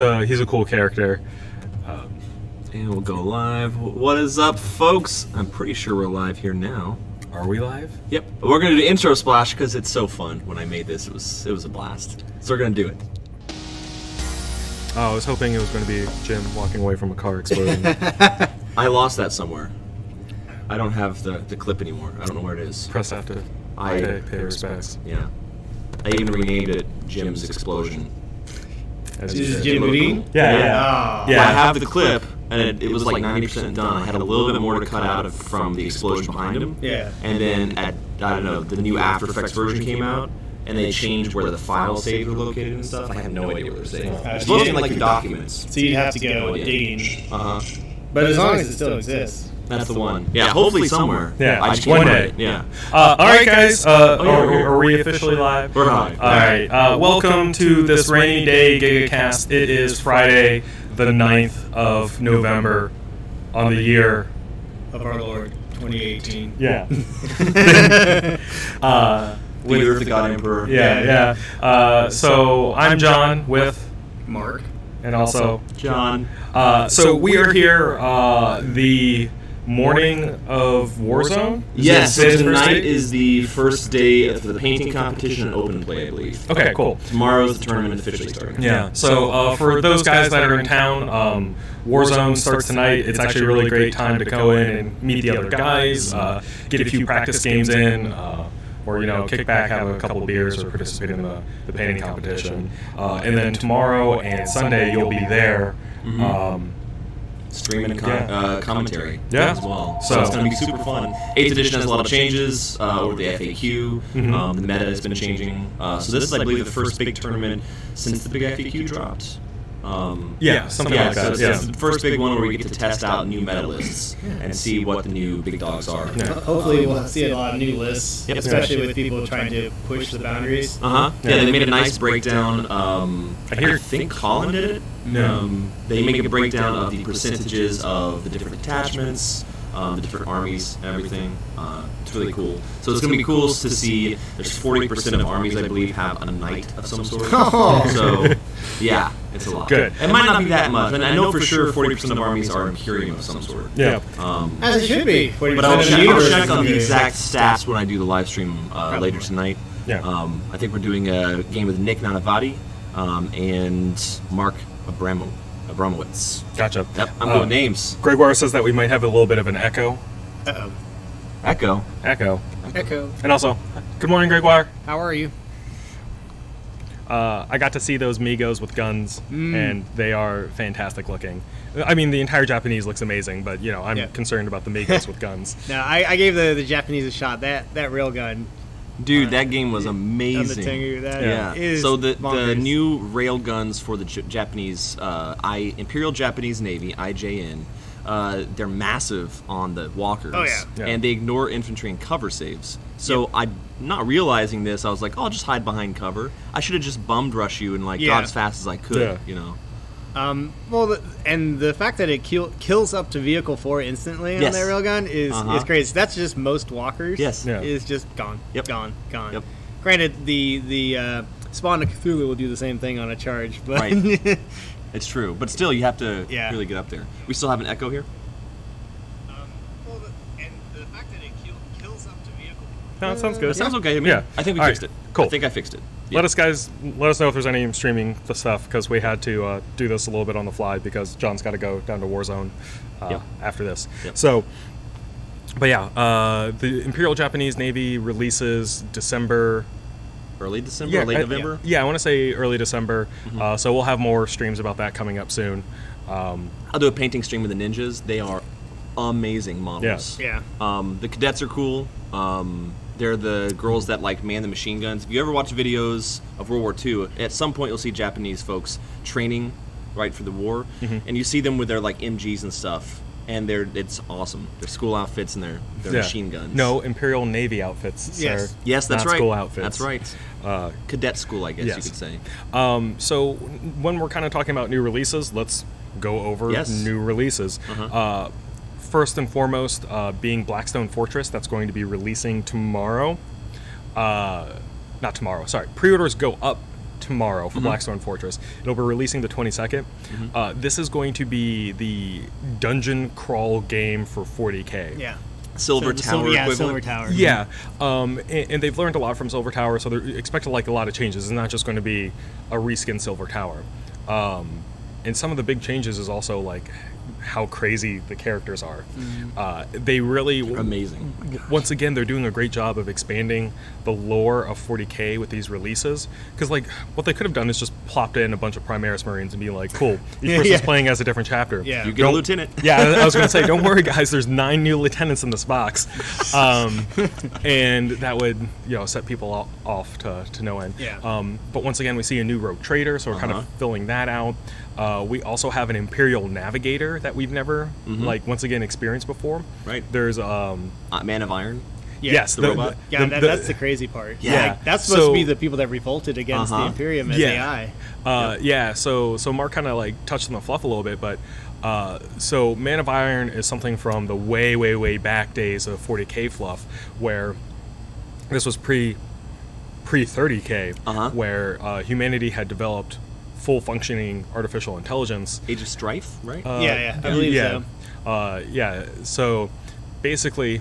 He's a cool character. And we'll go live. What is up, folks? I'm pretty sure we're live here now. Are we live? Yep. We're gonna do intro splash because it's so fun. When I made this, it was a blast. So we're gonna do it. Oh, I was hoping it was going to be Jim walking away from a car exploding. I lost that somewhere. I don't have the clip anymore. I don't know where it is. Press F to pay respects. Yeah. I even renamed it Jim's Explosion. As Is you it did. Jim Houdini? Yeah. I have the clip, and it was like 90% done. I had a little bit more to cut out from the explosion behind him. Yeah. And then I don't know, the new After Effects version came out, and they changed where the file saves were located and stuff. I had no idea where they were. It's supposed to be like your documents. So you'd have to go digging. Uh-huh. But as long as it still exists. That's the one. Yeah, hopefully somewhere. Yeah, I just one can't day. find it. Yeah. All right, guys. yeah, Are we officially live? We're live. All right. Welcome to this rainy day GigaCast. It is Friday, the 9th of November, on the year Of our Lord, 2018. Yeah. The Year of the God Emperor. Yeah. So I'm John with, Mark. and also John. so we are here the morning of Warzone. Yes, so Today's the first tonight day? is the first day of the painting competition and open play, I believe. Okay, cool. Tomorrow's the tournament officially starting. Yeah. So for those guys that are in town, Warzone starts tonight. It's actually a really great time to go in and meet the other guys, get a few practice games in, or kick back, have a couple of beers, or participate in the painting competition. And then tomorrow and Sunday you'll be there. Streaming and commentary as well. So So it's going to be super fun. 8th edition has a lot of changes over the FAQ. The meta has been changing. So this is, I believe, the first big tournament since the big FAQ dropped. something like so that. it's the first big one where we get to test out new meta lists and see what the new big dogs are. Yeah. Hopefully we'll see a lot of new lists, Yep. especially with people trying to push the boundaries. Yeah, they made a nice breakdown. hear- I think Colin did it. No. They make a breakdown of the percentages of the different attachments, the different armies, and everything. It's really cool. So it's going to be cool to see. There's 40% of armies, I believe, have a knight of some sort. So yeah, it's a lot. Good. It might not be that much, and I know for sure 40% of armies are Imperium of some sort. Yeah. As it should be. But I'll check on the exact stats when I do the live stream later tonight. Yeah. I think we're doing a game with Nick Nanavati and Mark Abramowitz. Gotcha. Yep, I'm good with names. Gregoire says that we might have a little bit of an echo. Uh-oh. Echo. Echo. Echo. And also, good morning, Gregoire. How are you? I got to see those Migos with guns, and they are fantastic looking. I mean, the entire Japanese looks amazing, but I'm concerned about the Migos with guns. No, I gave the Japanese a shot. That railgun Dude, that game was on the amazing. Tengu, that Yeah. is So the bonkers. new rail guns for the Japanese Imperial Japanese Navy (IJN), they're massive on the walkers. Oh, yeah. And they ignore infantry and cover saves. So I'm not realizing this. I was like, oh, I'll just hide behind cover. I should have just bummed rush you and got as fast as I could. Well, and the fact that it kills up to vehicle 4 instantly on that railgun is crazy. That's just most walkers. Yes. Yeah. Is just gone. Yep. Gone. Yep. Granted, the Spawn of Cthulhu will do the same thing on a charge, but Right. It's true, but still, you have to Yeah. really get up there. We still have an echo here. and the fact that it kills up to vehicle. No, it sounds good. That sounds okay to me. Yeah. I think we All fixed right. it. Cool. I think I fixed it. Let us know if there's any streaming stuff, because we had to do this a little bit on the fly because John's got to go down to Warzone after this. Yep. So, but yeah, the Imperial Japanese Navy releases December. Early December, or late November. Yeah, I want to say early December. So we'll have more streams about that coming up soon. I'll do a painting stream with the ninjas. They are amazing models. Yeah. The cadets are cool. They're the girls that man the machine guns. If you ever watch videos of World War II, at some point you'll see Japanese folks training right for the war, and you see them with their MGs and stuff, and it's awesome. Their school outfits and their machine guns. No, Imperial Navy outfits, sir. Yes, that's Not right. School outfits. That's right. Cadet school, I guess you could say. So when we're kind of talking about new releases, let's go over new releases. First and foremost, being Blackstone Fortress, that's going to be releasing tomorrow. Not tomorrow, sorry. Pre-orders go up tomorrow for Blackstone Fortress. It'll be releasing the 22nd. This is going to be the dungeon crawl game for 40K. Yeah. Silver Tower equivalent. Silver Tower. Yeah, and they've learned a lot from Silver Tower, so they're expecting like a lot of changes. It's not just going to be a reskin Silver Tower. And some of the big changes is also like how crazy the characters are. They really amazing. Once again, they're doing a great job of expanding the lore of 40K with these releases. Because like what they could have done is just plopped in a bunch of Primaris Marines and be like, cool, each person's playing as a different chapter. Yeah. You get a lieutenant. Yeah, I was going to say, don't worry, guys. There's 9 new lieutenants in this box, and that would set people off to no end. Yeah. But once again, we see a new rogue trader, so we're kind of filling that out. We also have an Imperial Navigator that we've never, once again, experienced before. Right. There's Man of Iron. Yeah, yes, the robot. That's the crazy part. Yeah. Like, that's supposed to be the people that revolted against the Imperium as AI. So Mark kind of like touched on the fluff a little bit, but so Man of Iron is something from the way back days of 40K fluff, where this was pre 30K, where humanity had developed full functioning artificial intelligence. Age of Strife, right? I believe so. So basically,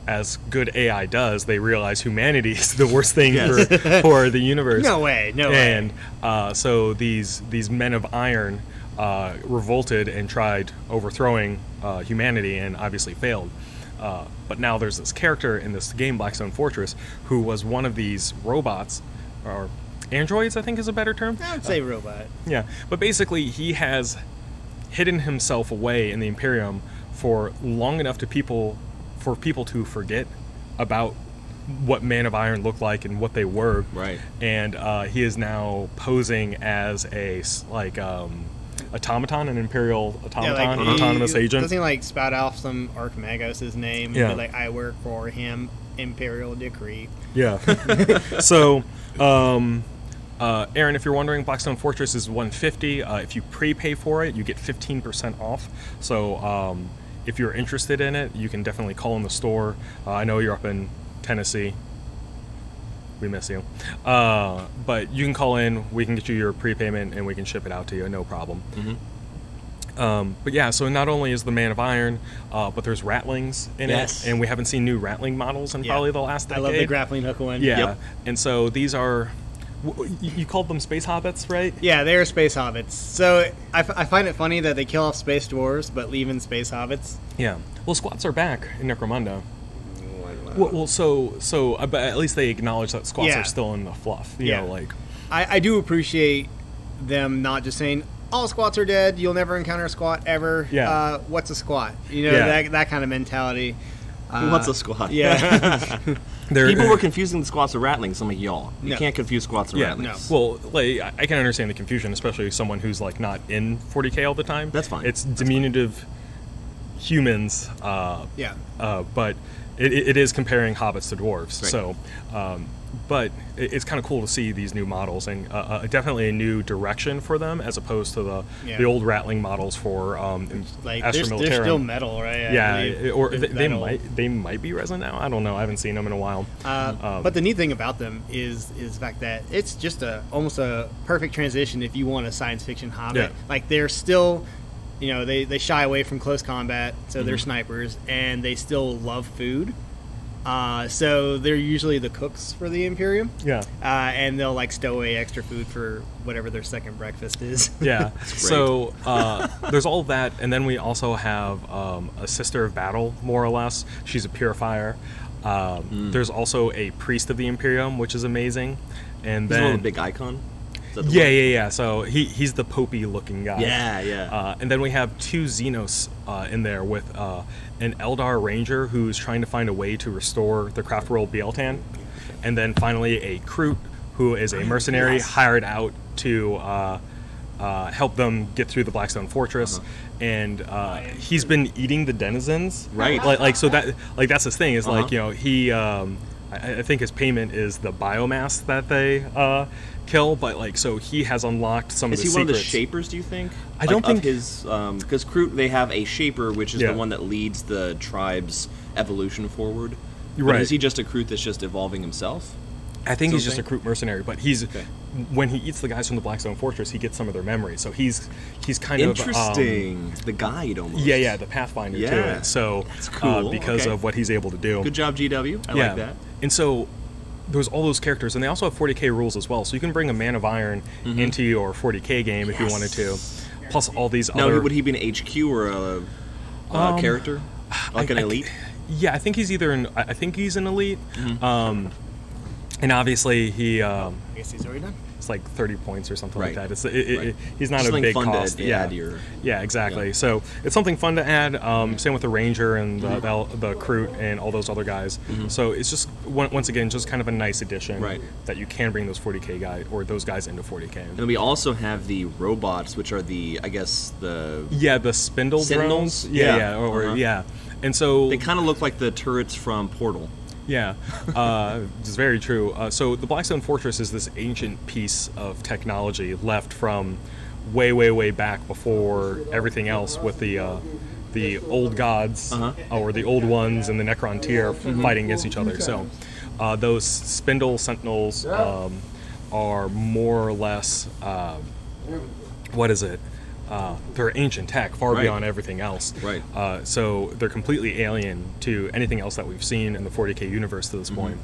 as good AI does, they realize humanity is the worst thing for the universe. No way. And so these Men of Iron revolted and tried overthrowing humanity, and obviously failed. But now there's this character in this game, Blackstone Fortress, who was one of these robots, or androids, I think is a better term. I would say robot. Yeah, but basically he has hidden himself away in the Imperium for long enough for people to forget about what Man of Iron looked like and what they were. Right. And he is now posing as a automaton, an Imperial automaton, autonomous agent. Doesn't he like spout off some Archmagos' name and be like, I work for him, Imperial decree. Yeah. So Aaron, if you're wondering, Blackstone Fortress is $150. If you prepay for it, you get 15% off. So if you're interested in it, you can definitely call in the store. I know you're up in Tennessee. We miss you. But you can call in, we can get you your prepayment, and we can ship it out to you, no problem. But yeah, so not only is the Man of Iron, but there's Ratlings in it, and we haven't seen new Ratling models in probably the last decade. I love the grappling hook one. Yeah, and so these are, you called them space hobbits, right? Yeah, they're space hobbits. So I find it funny that they kill off space dwarves, but leave in space hobbits. Yeah. Well, squats are back in Necromunda. Well, so but at least they acknowledge that squats are still in the fluff. You know, like I do appreciate them not just saying all squats are dead. You'll never encounter a squat ever. Yeah. What's a squat? You know, that kind of mentality. What's a squat? Yeah. People were confusing the squats with Ratlings. I'm like, y'all, you can't confuse squats with Ratlings. Well, like, I can understand the confusion, especially someone who's like not in 40K all the time. That's fine. It's diminutive humans. But it is comparing hobbits to dwarves. Right. So, but it's kind of cool to see these new models, and definitely a new direction for them as opposed to the old Ratling models for like Astra they're Militarum. still metal, right? Yeah, or they might be resin now. I don't know. I haven't seen them in a while. But the neat thing about them is the fact that it's just almost a perfect transition if you want a science fiction hobbit. Yeah. Like they're still, you know, they shy away from close combat, so they're snipers, and they still love food. So they're usually the cooks for the Imperium. Yeah. And they'll like stow away extra food for whatever their second breakfast is. Yeah. So there's all of that, and then we also have a Sister of Battle, more or less. She's a purifier. There's also a Priest of the Imperium, which is amazing. And then a big icon. Yeah. So he's the popey looking guy. Yeah. And then we have two Xenos in there with an Eldar Ranger who's trying to find a way to restore the craft world Bieltan, and then finally a Kroot who is a mercenary hired out to help them get through the Blackstone Fortress. And he's been eating the denizens, right? So that's his thing. Is like, you know, he I think his payment is the biomass that they kill, but like, so he has unlocked some of the secrets. Is he one of the shapers, do you think? I don't think his, because Kroot, they have a shaper, which is the one that leads the tribe's evolution forward. Right. But is he just a Kroot that's just evolving himself? I think he's just a recruit mercenary, but he's when he eats the guys from the Blackstone Fortress, he gets some of their memories. So he's kind of interesting. The guide almost. Yeah, the Pathfinder to it. So that's cool because of what he's able to do. Good job, GW. I like that. And so there's all those characters, and they also have 40k rules as well. So you can bring a Man of Iron into your 40k game if you wanted to. Plus all these other. Now, would he be an HQ or a character, like an elite? I think he's either I think he's an elite. And obviously he. I guess he's already done. It's like 30 points or something like that. He's not just a big fun cost. To add your, exactly. So it's something fun to add. Same with the Ranger and the Crute and all those other guys. So it's just once again just kind of a nice addition that you can bring those 40k guys or those guys into 40k. And we also have the robots, which are the the spindle Sentinels. drones. And so they kind of look like the turrets from Portal. Yeah, it's very true. So the Blackstone Fortress is this ancient piece of technology left from way, way, way back before everything else with the old gods or the old ones and the Necrontyr fighting against each other. So those spindle sentinels are more or less, what is it? They're ancient tech, far beyond everything else. So they're completely alien to anything else that we've seen in the 40k universe to this point.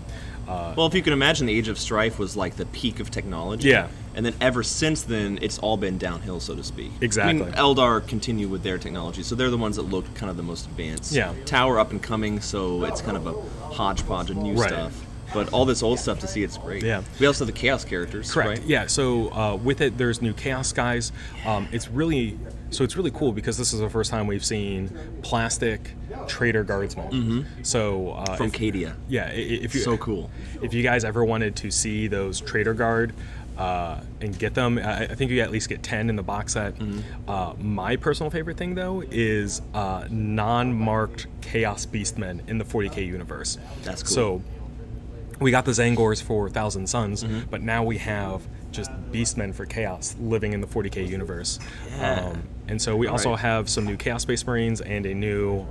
Well, if you can imagine, the Age of Strife was like the peak of technology. Yeah. And then ever since then, it's all been downhill, so to speak. Exactly. I mean, Eldar continue with their technology, so they're the ones that look kind of the most advanced. Yeah. Tower up and coming, so it's kind of a hodgepodge of new stuff. But all this old stuff to see, it's great. Yeah. We also have the Chaos characters. Correct. Right? Yeah. So with it, there's new Chaos guys. It's really cool because this is the first time we've seen plastic Trader Guardsmen. So from Cadia. Yeah. If you so cool. If you guys ever wanted to see those Trader Guard and get them, I think you at least get 10 in the box set. My personal favorite thing though is non-marked Chaos Beastmen in the 40k universe. That's cool. So we got the Zangors for Thousand Suns, but now we have just Beastmen for Chaos living in the 40k universe. And so we also have some new Chaos Space Marines and a new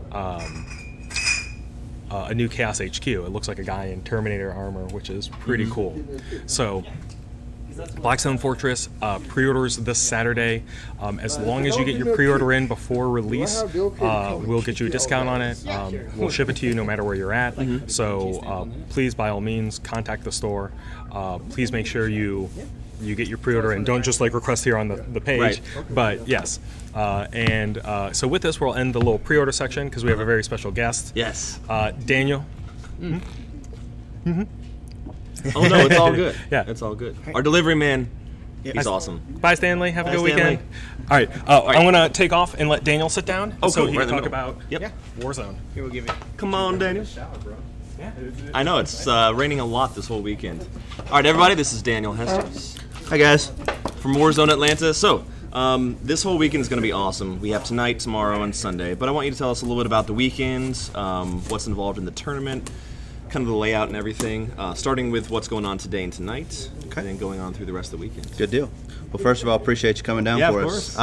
Chaos HQ. It looks like a guy in Terminator armor, which is pretty cool. So Blackstone Fortress pre-orders this Saturday. As long as you get your pre-order in before release, we'll get you a discount on it. We'll ship it to you no matter where you're at. So please, by all means, contact the store. Please make sure you get your pre-order in. Don't just request here on the page. But yes. So with this, we'll end the little pre-order section because we have a very special guest. Yes. Daniel. Oh no, it's all good. It's all good. Our delivery man, he's awesome. Bye, Stanley. Have a good weekend. All right, I'm gonna take off and let Daniel sit down so he can talk about Warzone. Here, we'll give you. Come on, Daniel. I know it's raining a lot this whole weekend. All right, everybody, this is Daniel Hester. Hi guys, from Warzone Atlanta. So this whole weekend is going to be awesome. We have tonight, tomorrow, and Sunday. But I want you to tell us a little bit about the weekends, what's involved in the tournament, kind of the layout and everything, starting with what's going on today and tonight, and then going on through the rest of the weekend. Good deal. Well, first of all, appreciate you coming down for us.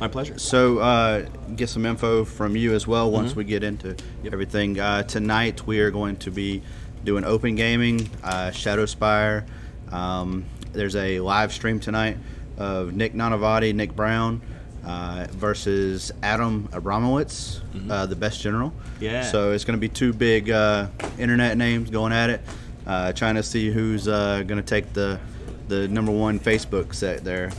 My pleasure. So get some info from you as well once we get into everything. Tonight we are going to be doing open gaming, Shadow Spire. There's a live stream tonight of Nick Nanavati, Nick Brown, versus Adam Abramowitz, the best general. Yeah. So it's going to be two big internet names going at it, trying to see who's going to take the #1 Facebook set there.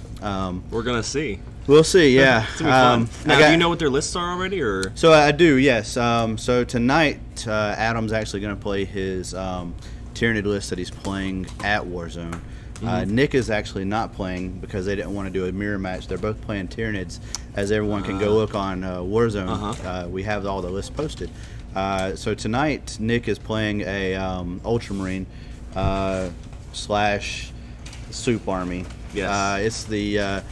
We're going to see. We'll see, yeah. It's gonna be fun. Now, do you know what their lists are already, or? So I do, yes. So tonight, Adam's actually going to play his Tyranid list that he's playing at Warzone. Nick is actually not playing because they didn't want to do a mirror match. They're both playing Tyranids, as everyone can go look on Warzone. We have all the lists posted. So tonight, Nick is playing a Ultramarine / Soup Army. Yes. It's the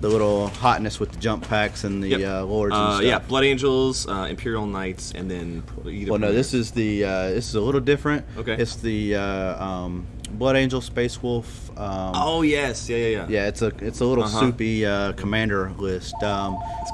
little hotness with the jump packs and the lords and stuff. Yeah, Blood Angels, Imperial Knights, and then either. Well, no, this is the this is a little different. Okay. It's the Blood Angel, Space Wolf. Oh yes, yeah. Yeah, it's a little soupy commander list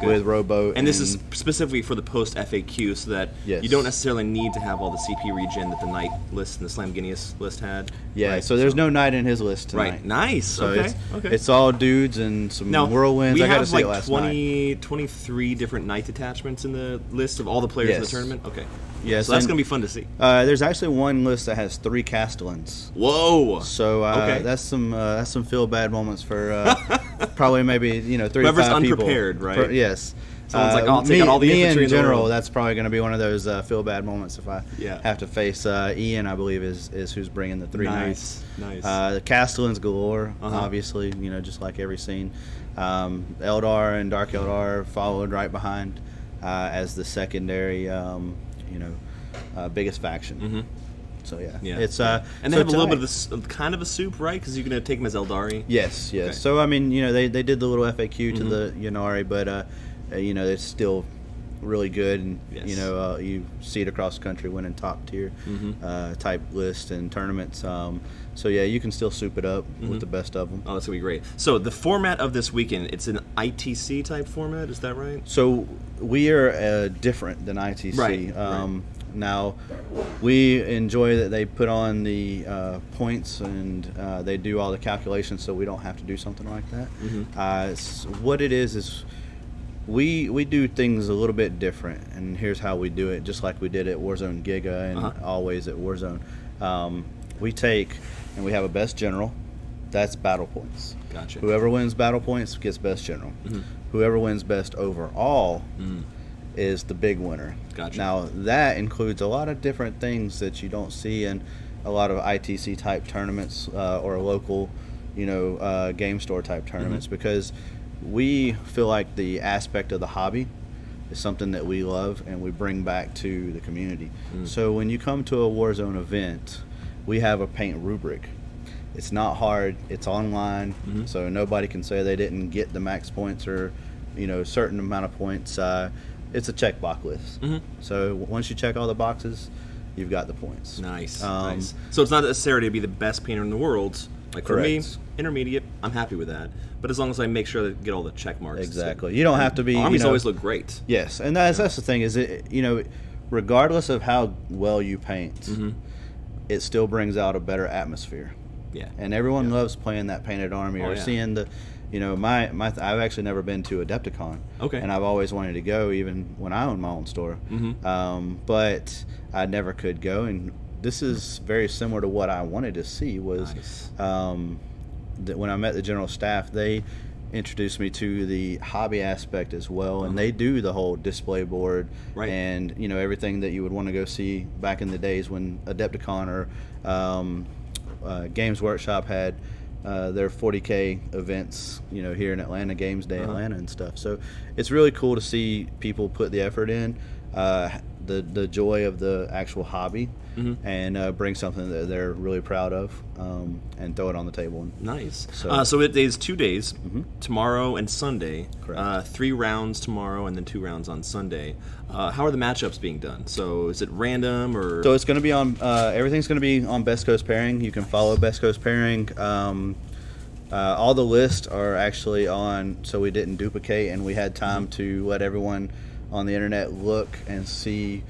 with rowboat. And this is specifically for the post FAQ, so that you don't necessarily need to have all the CP regen that the Knight list and the Slamginius list had. Yeah, right? So there's no Knight in his list tonight. Right, nice. So okay. It's all dudes and some whirlwinds. I got to see it last night. 23 different Knight detachments in the list of all the players in the tournament. Okay. Yeah, so that's going to be fun to see. There's actually one list that has 3 Castellans. Whoa! So that's some feel bad moments for probably maybe 3 Whoever's to 5 people. unprepared, right? Yes. Someone's like, I'll take out all the infantry in general. That's probably going to be one of those feel bad moments if I Yeah. have to face Ian. I believe is who's bringing the 3 Knights. Nice. The Castellans galore, obviously. Just like every scene. Eldar and Dark Eldar followed right behind as the secondary. Biggest faction. So it's and they have a little bit of kind of a soup, right? Because you're going to take them as Eldari. Yes. Okay. So I mean, they did the little FAQ to the Ynnari, but it's still really good, and you see it across the country winning top tier type lists and tournaments. So you can still soup it up with the best of them. Oh, that's gonna be great. So the format of this weekend, it's an ITC type format, is that right? So we are different than ITC. Right. Now, we enjoy that they put on the points and they do all the calculations, so we don't have to do something like that. What it is we do things a little bit different, and here's how we do it, just like we did at Warzone Giga and always at Warzone. We take and we have a best general. That's battle points. Gotcha. Whoever wins battle points gets best general. Whoever wins best overall is the big winner. Gotcha. Now, that includes a lot of different things that you don't see in a lot of ITC type tournaments or local, game store type tournaments, because we feel like the aspect of the hobby is something that we love and we bring back to the community. So when you come to a Warzone event, we have a paint rubric. It's not hard. It's online, so nobody can say they didn't get the max points or a certain amount of points. It's a checkbox list. So once you check all the boxes, you've got the points. Nice. Nice. So it's not necessarily to be the best painter in the world. Like for me, intermediate, I'm happy with that. But as long as I make sure to get all the check marks. Exactly. You don't have to be. Armies always look great. Yes, and that's the thing is, regardless of how well you paint, it still brings out a better atmosphere. Yeah. And everyone loves playing that painted army or seeing the. I've actually never been to Adepticon. Okay. And I've always wanted to go, even when I owned my own store. But I never could go, and this is very similar to what I wanted to see. Was that when I met the general staff, they introduced me to the hobby aspect as well, and they do the whole display board and everything that you would want to go see back in the days when Adepticon or Games Workshop had their 40K events, here in Atlanta, Games Day Atlanta and stuff. So it's really cool to see people put the effort in, the joy of the actual hobby, and bring something that they're really proud of, and throw it on the table. Nice. So it is 2 days, tomorrow and Sunday. Correct. 3 rounds tomorrow and then 2 rounds on Sunday. How are the matchups being done? So is it random or? So it's going to be on. Everything's going to be on Best Coast Pairing. You can follow Best Coast Pairing. All the lists are actually on, so we didn't duplicate, and we had time to let everyone on the internet look and see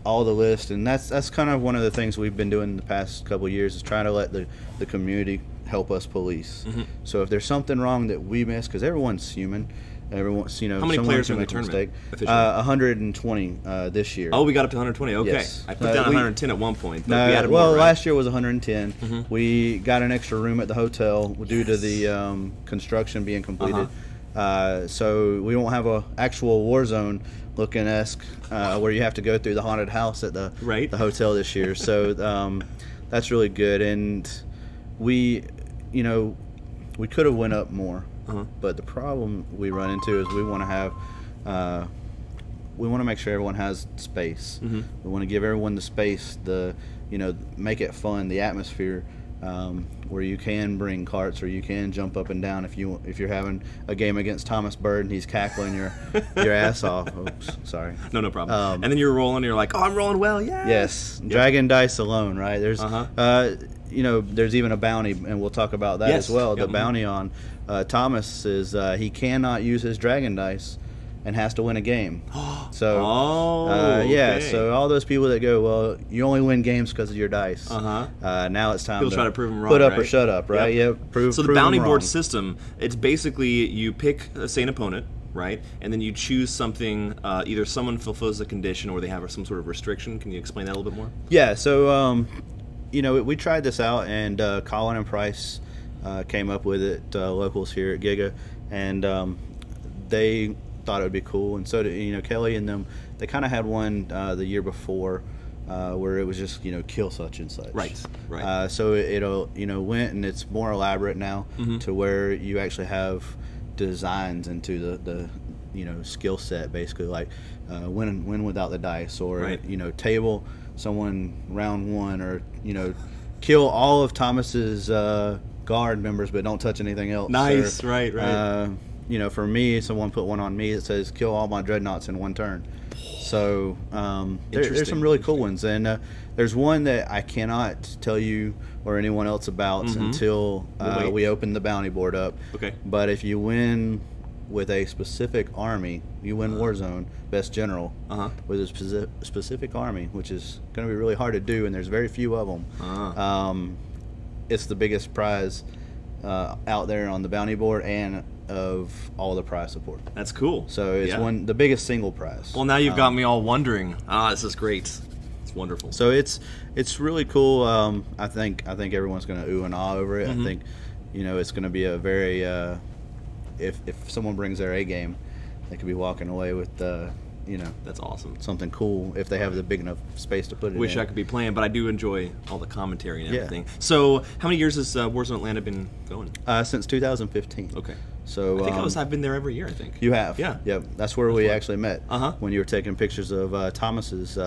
all the lists. And that's kind of one of the things we've been doing the past couple of years, is trying to let the community help us police. So if there's something wrong that we miss, because everyone's human, everyone's how many players are in the tournament? 120 this year. Oh, we got up to 120. Okay, yes. I put down 110 at one point. But we added more, right? Last year was 110. We got an extra room at the hotel due to the construction being completed. So we won't have a actual Warzone looking esque where you have to go through the haunted house at the hotel this year. So that's really good, and we could have went up more, but the problem we run into is we want to have we want to make sure everyone has space. We want to give everyone the space, make it fun, the atmosphere, where you can bring carts or you can jump up and down if you're having a game against Thomas Bird and he's cackling your ass off. Oops, sorry. No problem. And then you're rolling, and you're like, oh, I'm rolling well, yeah. Yes, dragon dice alone, right? There's there's even a bounty, and we'll talk about that as well. The bounty on Thomas is he cannot use his dragon dice and has to win a game. So, so all those people that go, well, you only win games because of your dice. Now it's time to try to prove them wrong. Put up or shut up, right? Prove. So the bounty board system, it's basically you pick, say, an opponent, right? And then you choose something, either someone fulfills a condition or they have some sort of restriction. Can you explain that a little bit more? Yeah, so, we tried this out, and Colin and Price came up with it, locals here at Giga, and they thought it would be cool, and so did, Kelly and them. They kind of had one the year before where it was just, kill such and such. Right. So it'll, went, and it's more elaborate now to where you actually have designs into the skill set, basically, like win without the dice, or table someone round one, or kill all of Thomas's guard members but don't touch anything else. Nice. Or, right. For me, someone put one on me that says kill all my dreadnoughts in one turn. So there's some really cool ones, and there's one that I cannot tell you or anyone else about until we open the bounty board up. Okay. But if you win with a specific army, you win Warzone Best General with a specific army, which is going to be really hard to do, and there's very few of them. It's the biggest prize out there on the bounty board, and of all the prize support. That's cool. So it's the biggest single prize. Well, now you've got me all wondering. This is great. It's wonderful. So it's really cool. I think everyone's going to ooh and ah over it. I think it's going to be a very if someone brings their A game, they could be walking away with that's awesome. Something cool if they have the big enough space to put it in. Wish I could be playing, but I do enjoy all the commentary and everything. So how many years has Warzone Atlanta been going? Since 2015. Okay. So I think I've been there every year, I think. You have? Yeah. Yep. That's where we actually met. When you were taking pictures of Thomas's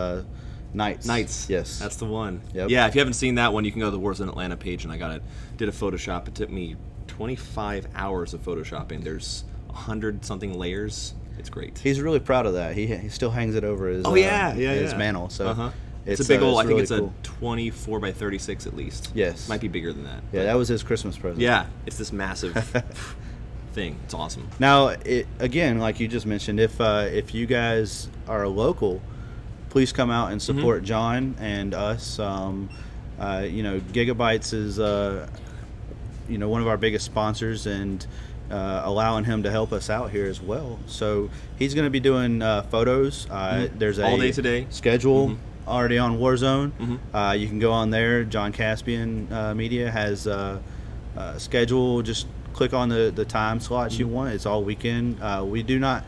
Knights. Yes. That's the one. Yep. Yeah, if you haven't seen that one, you can go to the Warzone Atlanta page, and I did a Photoshop. It took me 25 hours of Photoshopping. There's 100-something layers. It's great. He's really proud of that. He still hangs it over his his mantle. So it's a big old. I think it's cool. A 24 by 36 at least. Yes, might be bigger than that. Yeah, that was his Christmas present. Yeah, it's this massive thing. It's awesome. Now, again, like you just mentioned, if you guys are local, please come out and support John and us. Gigabytes is one of our biggest sponsors, and allowing him to help us out here as well. So he's going to be doing photos. There's all day today schedule already on Warzone. You can go on there. John Caspian Media has a schedule. Just click on the time slots you want. It's all weekend. We do not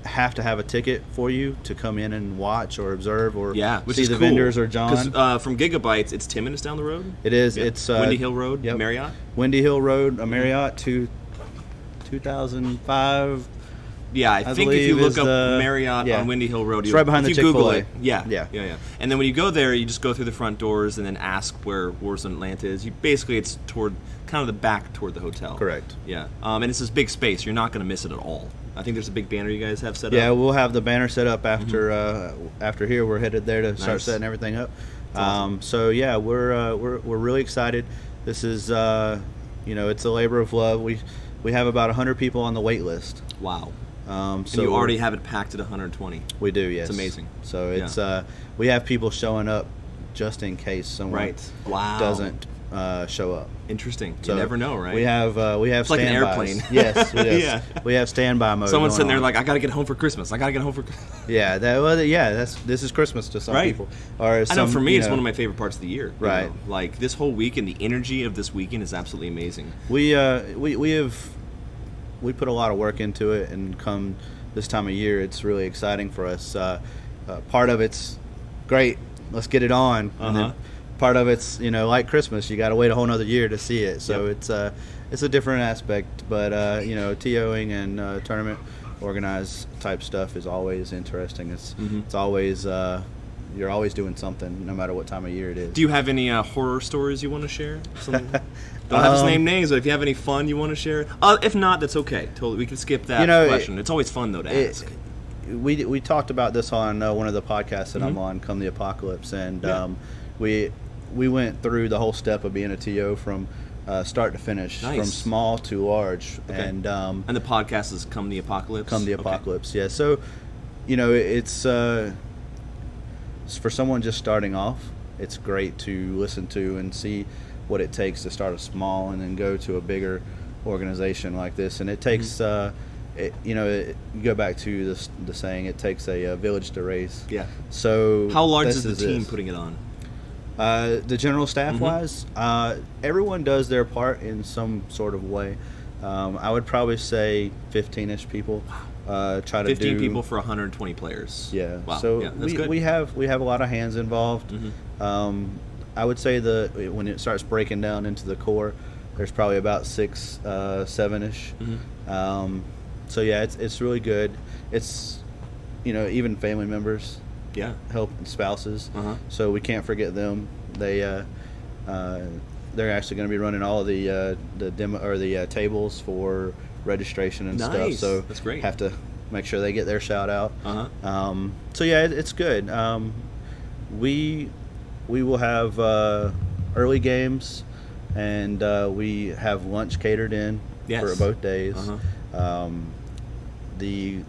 have to have a ticket for you to come in and watch or observe or see the vendors or John. From Gigabytes, it's 10 minutes down the road. It is. Yeah. It's Windy Hill Road, Marriott. Windy Hill Road, Marriott, 2005. Yeah, I think if you look up Marriott on Windy Hill Road, it's right behind the Chick-fil-A. Google it. Yeah. And then when you go there, you just go through the front doors and then ask where Warzone Atlanta is. It's toward kind of the back toward the hotel. Correct. Yeah, and it's this big space. You're not going to miss it at all. I think there's a big banner you guys have set up. Yeah, we'll have the banner set up after here. We're headed there to start setting everything up. Awesome. So yeah, we're really excited. This is it's a labor of love. We have about 100 people on the wait list. Wow. So and you already have it packed at 120. We do, yes. It's amazing. So it's we have people showing up just in case someone doesn't show up. Interesting. So you never know, right? We have it's like an airplane. Yes, we have standby mode. Someone's sitting there like, I got to get home for Christmas. Yeah, this is Christmas to some people. Or I know for me, it's one of my favorite parts of the year. Right. Like this whole weekend, the energy of this weekend is absolutely amazing. We put a lot of work into it, and come this time of year, it's really exciting for us. Part of it's great, let's get it on. And then part of it's like Christmas, you got to wait a whole nother year to see it. So it's a different aspect, but TOing and tournament organized type stuff is always interesting. It's always you're always doing something, no matter what time of year it is. Do you have any horror stories you want to share? Don't have to name names, but if you have any fun you want to share, if not, that's okay. Totally, we can skip that question. It's always fun though to ask. We talked about this on one of the podcasts that I'm on, Come the Apocalypse, and we we went through the whole step of being a TO from start to finish, from small to large. Okay. And the podcast is Come the Apocalypse? Come the Apocalypse, yeah. So, it's for someone just starting off, it's great to listen to and see what it takes to start a small and then go to a bigger organization like this. And it takes, you go back to the saying, it takes a village to raise. Yeah. So how large is the team putting it on? The general staff wise, everyone does their part in some sort of way. I would probably say 15-ish people. Try to 15 people for 120 players. Yeah. Wow. So yeah, that's good. we have a lot of hands involved. I would say when it starts breaking down into the core, there's probably about 6, 7-ish. So yeah, it's really good. It's even family members. Yeah. Help and spouses. So we can't forget them. They're actually going to be running all of the demo or the tables for registration and stuff. So that's great. Have to make sure they get their shout out. So yeah, it's good. We will have early games, and we have lunch catered in for both days. The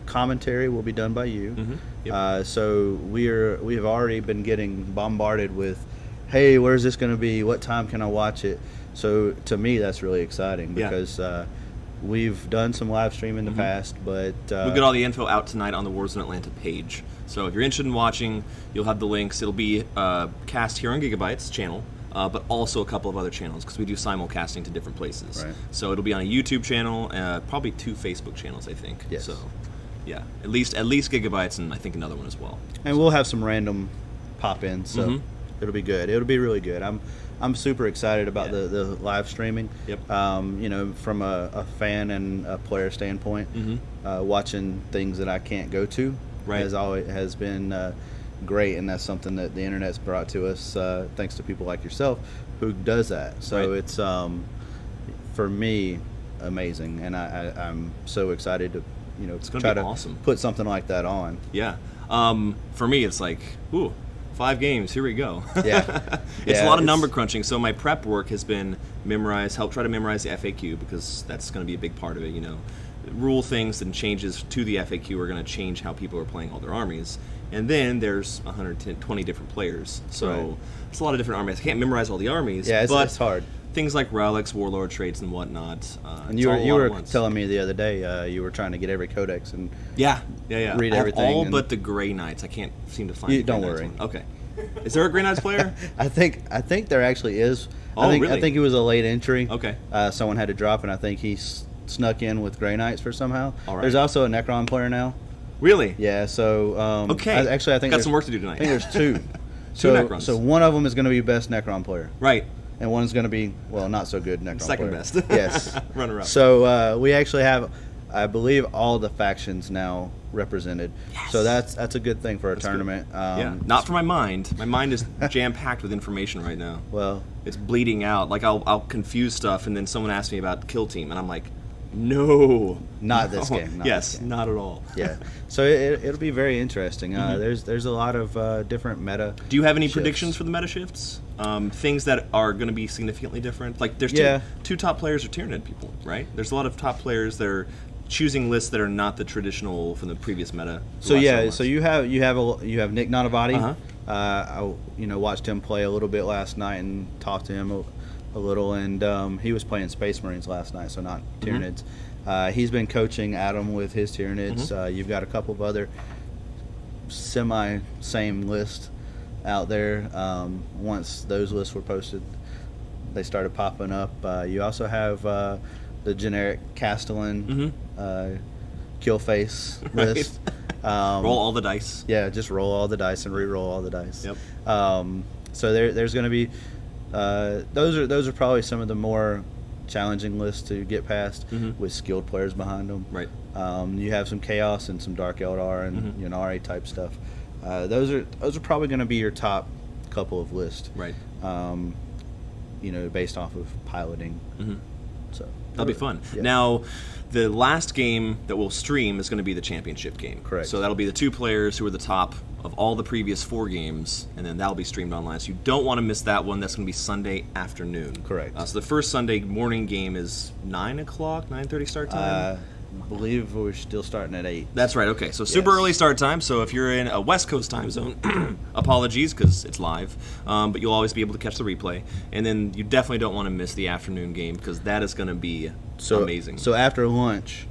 commentary will be done by you. So we have already been getting bombarded with, hey, where's this going to be? What time can I watch it? So to me, that's really exciting because we've done some live stream in the past, but we'll get all the info out tonight on the Warzone Atlanta page. So if you're interested in watching, you'll have the links. It'll be cast here on Gigabyte's channel, but also a couple of other channels because we do simulcasting to different places. Right. So it'll be on a YouTube channel, probably 2 Facebook channels, I think. Yes. So yeah, at least Gigabyte's, and I think another one as well. And we'll have some random pop-ins, so it'll be good. It'll be really good. I'm super excited about the live streaming. From a fan and a player standpoint, watching things that I can't go to has been great, and that's something that the internet's brought to us thanks to people like yourself who does that. So it's for me amazing, and I'm so excited to it's gonna try be to awesome. Put something like that on. Yeah. For me, it's like, 5 games, here we go. Yeah. It's a lot of number crunching, so my prep work has been help try to memorize the FAQ, because that's going to be a big part of it, Rule things and changes to the FAQ are going to change how people are playing all their armies. And then there's 120 different players, so it's a lot of different armies. I can't memorize all the armies, but it's hard. Things like relics, warlord traits, and whatnot. And you were telling me the other day you were trying to get every codex and read everything. All but the Grey Knights. I can't seem to find. The don't Grey worry. Knights one. Okay. Is there a Grey Knights player? I think there actually is. Really? I think it was a late entry. Okay. Someone had to drop, and I think he snuck in with Grey Knights for somehow. All right. There's also a Necron player now. Really? Yeah. So okay. I think got some work to do tonight. I think there's 2. Two Necrons. So one of them is going to be best Necron player. Right. And one's going to be, not so good Necron Second player. best. Yes. Runner up. So we actually have, I believe, all the factions now represented. Yes. So that's a good thing for a tournament. Not for my mind. My mind is jam-packed with information right now. Well, it's bleeding out. Like I'll confuse stuff, and then someone asks me about Kill Team, and I'm like, no. Not this game. Not at all. Yeah. So it'll be very interesting. There's a lot of different meta. Do you have any shifts. predictions for the meta shifts? Things that are going to be significantly different? Like there's two top players are Tyranid people, right? There's a lot of top players that are choosing lists that are not the traditional from the previous meta. So so you have Nick Nanavati. I watched him play a little bit last night and talked to him a little, and he was playing Space Marines last night, so not Tyranids. He's been coaching Adam with his Tyranids. You've got a couple of other same list out there. Once those lists were posted, they started popping up. You also have the generic Castellan Killface list. Roll all the dice. Yeah, just roll all the dice and re-roll all the dice. Yep. So there's going to be those are probably some of the more challenging lists to get past with skilled players behind them. Right. You have some Chaos and some Dark Eldar and Yunari type stuff. Those are probably going to be your top couple of lists. Right. Based off of piloting. So That'll be fun. Yeah. Now, the last game that we'll stream is going to be the championship game. Correct. So that'll be the 2 players who are the top of all the previous 4 games, and then that'll be streamed online. So you don't want to miss that one. That's going to be Sunday afternoon. Correct. So the first Sunday morning game is 9 o'clock, 9:30 start time? I believe we're still starting at 8. That's right, okay. So super early start time, so if you're in a West Coast time zone, apologies, because it's live, but you'll always be able to catch the replay. And then you definitely don't want to miss the afternoon game, because that is going to be amazing. So after lunch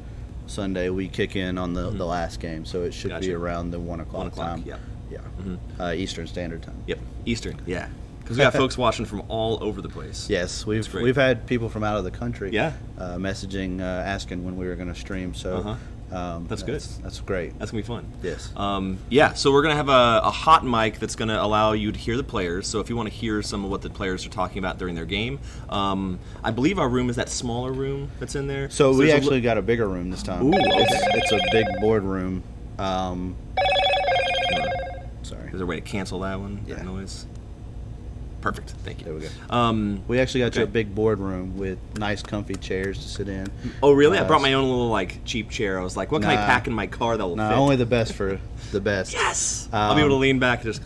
Sunday, we kick in on the last game, so it should be around the 1 o'clock time. Yep. Yeah. Eastern Standard Time. Yep, Eastern, yeah. Because we got folks watching from all over the place. Yes, we've had people from out of the country messaging, asking when we were going to stream. So that's good. That's great. That's going to be fun. Yes. Yeah, so we're going to have a hot mic that's going to allow you to hear the players. So if you want to hear some of what the players are talking about during their game, I believe our room is that smaller room that's in there. So we actually got a bigger room this time. Ooh, okay. It's a big board room. Sorry. Is there a way to cancel that one? Yeah. That noise? Perfect. Thank you. There we go. We actually got you a big boardroom with nice, comfy chairs to sit in. Oh, really? I brought my own little cheap chair. I was like, what can I pack in my car that will fit? Only the best for the best. Yes. I'll be able to lean back and just.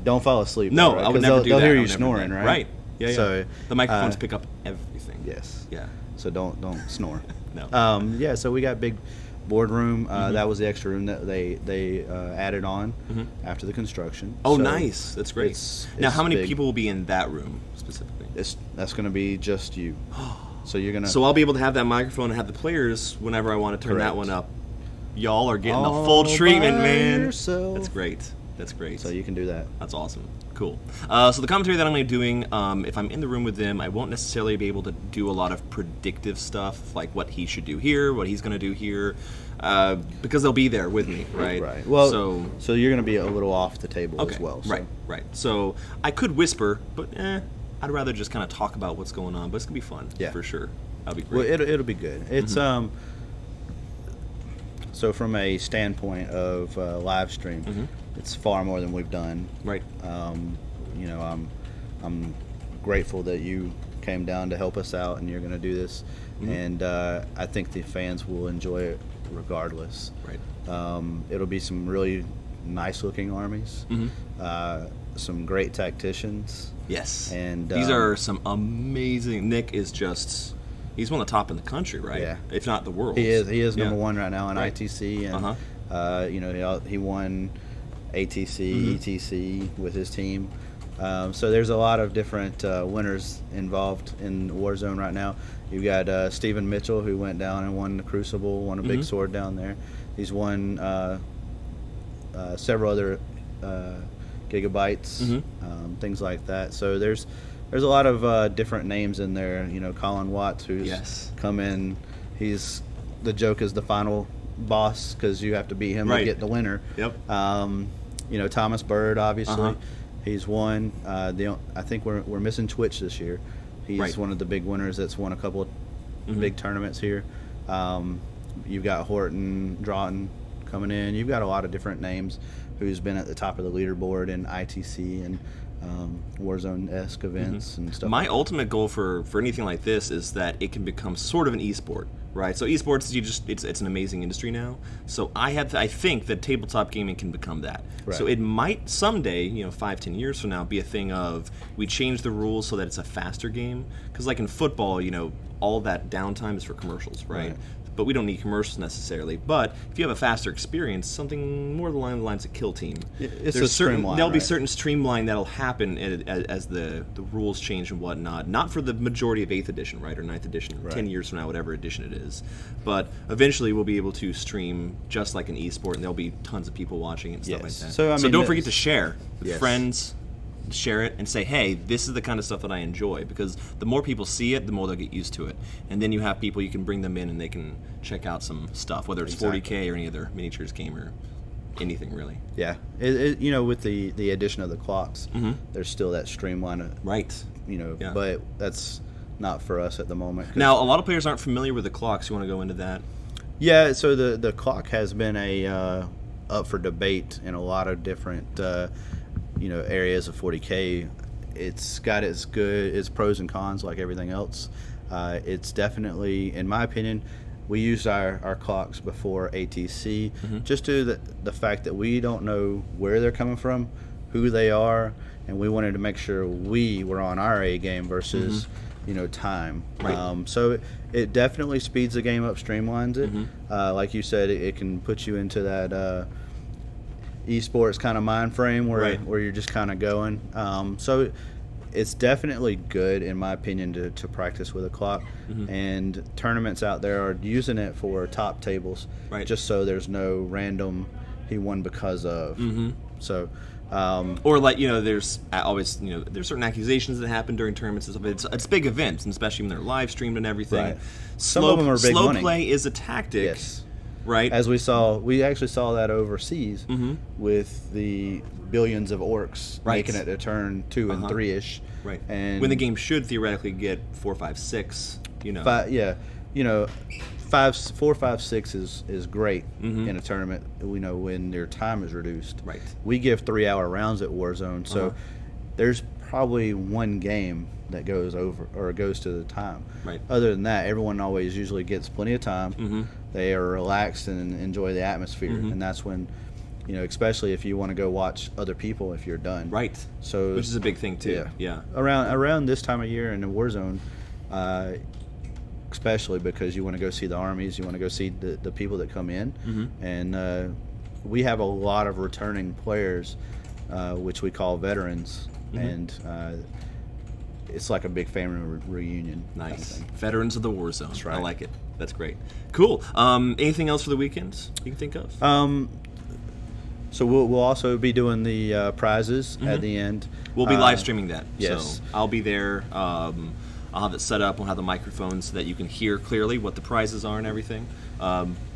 Don't fall asleep. No, right? I would never do that. They'll hear you snoring, right? Right. Yeah. So the microphones pick up everything. Yes. Yeah. So don't snore. No. Yeah. So we got big boardroom. That was the extra room that they added on after the construction. Oh, so nice. That's great. Now, how many people will be in that room specifically? That's going to be just you. So you're gonna. So I'll be able to have that microphone and have the players whenever I want to turn that one up. Y'all are getting the full treatment, man. Yourself. That's great. That's great. So you can do that. That's awesome. Cool. So the commentary that I'm going to be doing, if I'm in the room with them, I won't necessarily be able to do a lot of predictive stuff, like what he should do here, what he's going to do here, because they'll be there with me, right? Right. Well, so you're going to be a little off the table as well. So. Right. So I could whisper, but I'd rather just kind of talk about what's going on. But it's going to be fun, for sure. That'll be great. Well, it'll be good. It's so from a standpoint of live stream, it's far more than we've done. Right. I'm grateful that you came down to help us out, and you're going to do this, and I think the fans will enjoy it regardless. Right. It'll be some really nice-looking armies, some great tacticians. Yes. And these are some amazing. Nick is he's one of the top in the country, right? Yeah. If not the world. He is number one right now in ITC, and he won ATC, ETC with his team. So there's a lot of different winners involved in Warzone right now. You've got Stephen Mitchell, who went down and won the Crucible, won a big sword down there. He's won several other gigabytes, things like that. So there's a lot of different names in there. You know, Colin Watts, who's come in. The joke is the final boss, because you have to beat him to get the winner. Yep. Thomas Bird, obviously, he's won. I think we're missing Twitch this year. He's one of the big winners that's won a couple of big tournaments here. You've got Horton, Draughton coming in. You've got a lot of different names who's been at the top of the leaderboard in ITC and Warzone-esque events and stuff. My ultimate goal for anything like this is that it can become sort of an esport, right? So esports, it's an amazing industry now. So I think that tabletop gaming can become that. Right. So it might someday, 5-10 years from now, be a thing of we change the rules so that it's a faster game. Because like in football, all that downtime is for commercials, right? But we don't need commercials necessarily. But if you have a faster experience, something more along the lines of Kill Team, there'll be certain streamline that'll happen as the rules change and whatnot. Not for the majority of 8th edition, right, or 9th edition, 10 years from now, whatever edition it is. But eventually we'll be able to stream just like an esport, and there'll be tons of people watching it and stuff like that. So don't forget to share with friends. Share it and say, hey, this is the kind of stuff that I enjoy, because the more people see it, the more they'll get used to it. And then you have people, you can bring them in and they can check out some stuff, whether it's 40K or any other miniatures game or anything really. Yeah. With the addition of the clocks, there's still that streamline. But that's not for us at the moment. Now, a lot of players aren't familiar with the clocks. You want to go into that? Yeah, so the clock has been up for debate in a lot of different areas of 40K. It's got its pros and cons like everything else. It's definitely, in my opinion, we used our clocks before ATC just due to the fact that we don't know where they're coming from, who they are, and we wanted to make sure we were on our A game versus time. Right. So it definitely speeds the game up, streamlines it. Like you said, it can put you into that esports kind of mind frame where you're just kind of going. So it's definitely good, in my opinion, to practice with a clock. And tournaments out there are using it for top tables, just so there's no random he won because of. So. Or like there's always there's certain accusations that happen during tournaments and stuff. It's big events, and especially when they're live streamed and everything. Some of them are big slow money. play is a tactic. Yes. Right. As we actually saw that overseas with the billions of orcs making it to turn 2 and 3-ish. Right. And when the game should theoretically get 4, 5, 6. 4, 5, 6 is great in a tournament. When your time is reduced. Right. We give 3-hour rounds at Warzone, so there's probably one game that goes over or goes to the time. Right. Other than that, everyone always usually gets plenty of time. They are relaxed and enjoy the atmosphere, and that's when, especially if you want to go watch other people if you're done. Right. So which is a big thing too. Yeah. Around this time of year in the Warzone, especially because you want to go see the armies, you want to go see the people that come in, and we have a lot of returning players, which we call veterans, and it's like a big family reunion. Nice. Kind of thing. Veterans of the Warzone. That's right. I like it. That's great. Cool. Anything else for the weekends you can think of? So we'll also be doing the prizes at the end. We'll be live streaming that. Yes. So I'll be there. I'll have it set up. We'll have the microphone so that you can hear clearly what the prizes are and everything.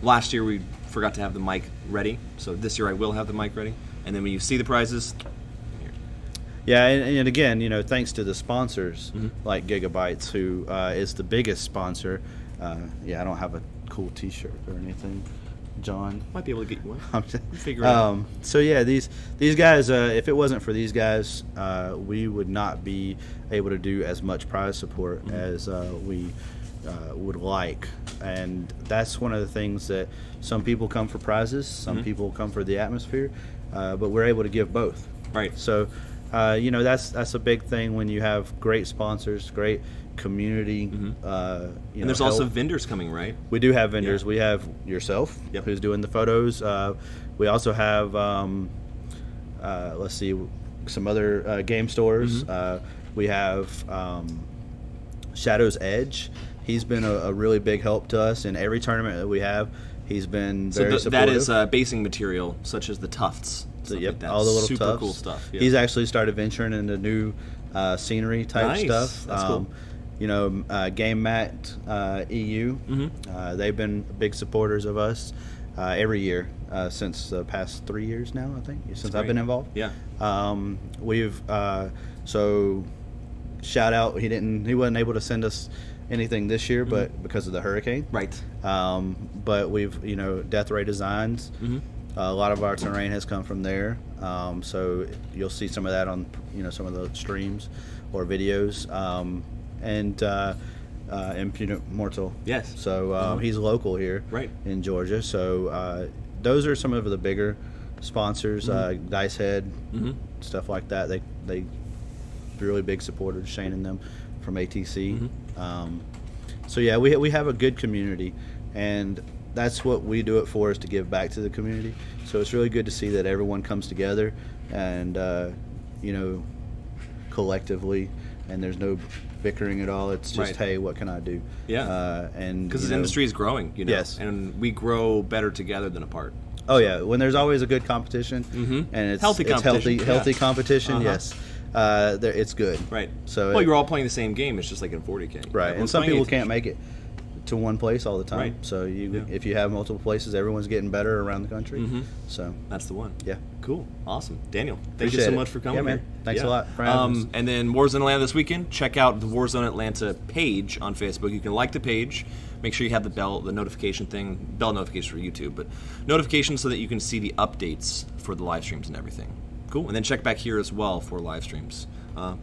Last year we forgot to have the mic ready, so this year I will have the mic ready. And then when you see the prizes, yeah, and again, thanks to the sponsors like Gigabytes, who is the biggest sponsor. I don't have a cool T-shirt or anything. John might be able to get you one. Figure it out. So yeah, these guys. If it wasn't for these guys, we would not be able to do as much prize support as we would like. And that's one of the things that some people come for prizes, some people come for the atmosphere, but we're able to give both. Right. So. That's a big thing when you have great sponsors, great community. And there's also vendors coming, right? We do have vendors. Yeah. We have yourself, who's doing the photos. We also have, let's see, some other game stores. We have Shadow's Edge. He's been a really big help to us in every tournament that we have. He's been very supportive. That is basing material, such as the tufts. So, like that. All the little super tufts. Cool stuff. Yeah. He's actually started venturing into new scenery type stuff. That's cool. Game Mat EU. They've been big supporters of us every year since the past 3 years now. I think since I've been involved. Yeah. We've so shout out. He wasn't able to send us anything this year, but because of the hurricane. Right. But we've Death Ray Designs. A lot of our terrain has come from there, so you'll see some of that on some of the streams or videos, and Impudent Mortal. Yes. So he's local here, in Georgia. So those are some of the bigger sponsors, Dice Head, stuff like that. They really big supporters, Shane and them from ATC. So yeah, we have a good community, and that's what we do it for, is to give back to the community. So it's really good to see that everyone comes together and collectively, and there's no bickering at all. It's just hey, what can I do? Yeah. And because the industry is growing, Yes. And we grow better together than apart. Oh yeah, when there's always a good competition, and it's healthy competition. Healthy competition. Yes. It's good. Right. So you're all playing the same game. It's just like in 40K. Right. And some people can't make it to one place all the time. Right. So if you have multiple places, everyone's getting better around the country. So that's the one. Yeah. Cool. Awesome. Daniel, thank you so much for coming here. Thanks a lot for having us. And then Warzone Atlanta this weekend. Check out the Warzone Atlanta page on Facebook. You can like the page. Make sure you have the notification thing, bell notification for YouTube, but notifications so that you can see the updates for the live streams and everything. Cool. And then check back here as well for live streams.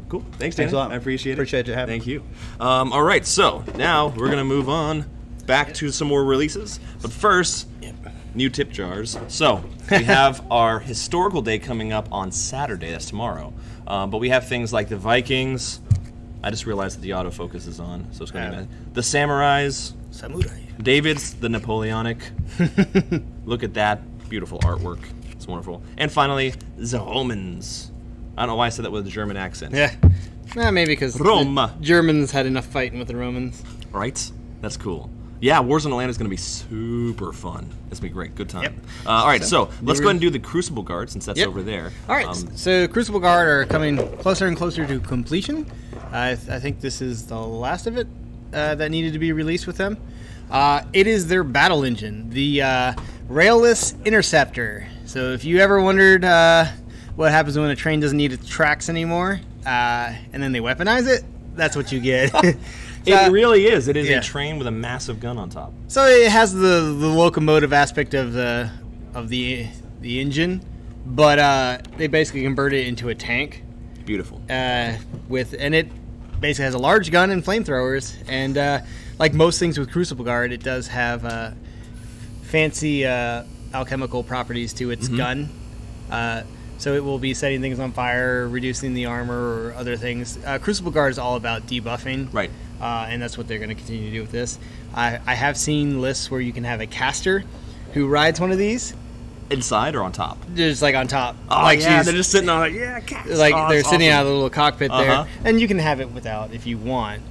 Cool. Thanks, Dan. Thanks a lot. I appreciate it. Appreciate you having Thank you. All right, so now we're going to move on back to some more releases. But first, new tip jars. So we have our historical day coming up on Saturday. That's tomorrow. But we have things like the Vikings. I just realized that the autofocus is on, so it's going to be bad. The Samurais. David's the Napoleonic. Look at that beautiful artwork. It's wonderful. And finally, the Romans. I don't know why I said that with a German accent. Yeah. Maybe because the Germans had enough fighting with the Romans. Right? That's cool. Yeah, Warzone Atlanta is going to be super fun. It's going to be great. Good time. Yep. All right, so let's go ahead and do the Crucible Guard since that's over there. All right, so Crucible Guard are coming closer and closer to completion. I think this is the last of it that needed to be released with them. It is their battle engine, the Rayless Interceptor. So if you ever wondered what happens when a train doesn't need its tracks anymore, and then they weaponize it, that's what you get. It really is. It is a train with a massive gun on top. So it has the locomotive aspect of the engine, but they basically convert it into a tank. Beautiful. And it basically has a large gun and flamethrowers, and like most things with Crucible Guard, it does have fancy alchemical properties to its gun. So it will be setting things on fire, reducing the armor, or other things. Crucible Guard is all about debuffing. Right. And that's what they're going to continue to do with this. I have seen lists where you can have a caster who rides one of these. Inside or on top? Just like on top. Oh, like yeah, they're just sitting on cast. Like they're sitting out of the little cockpit there. And you can have it without if you want.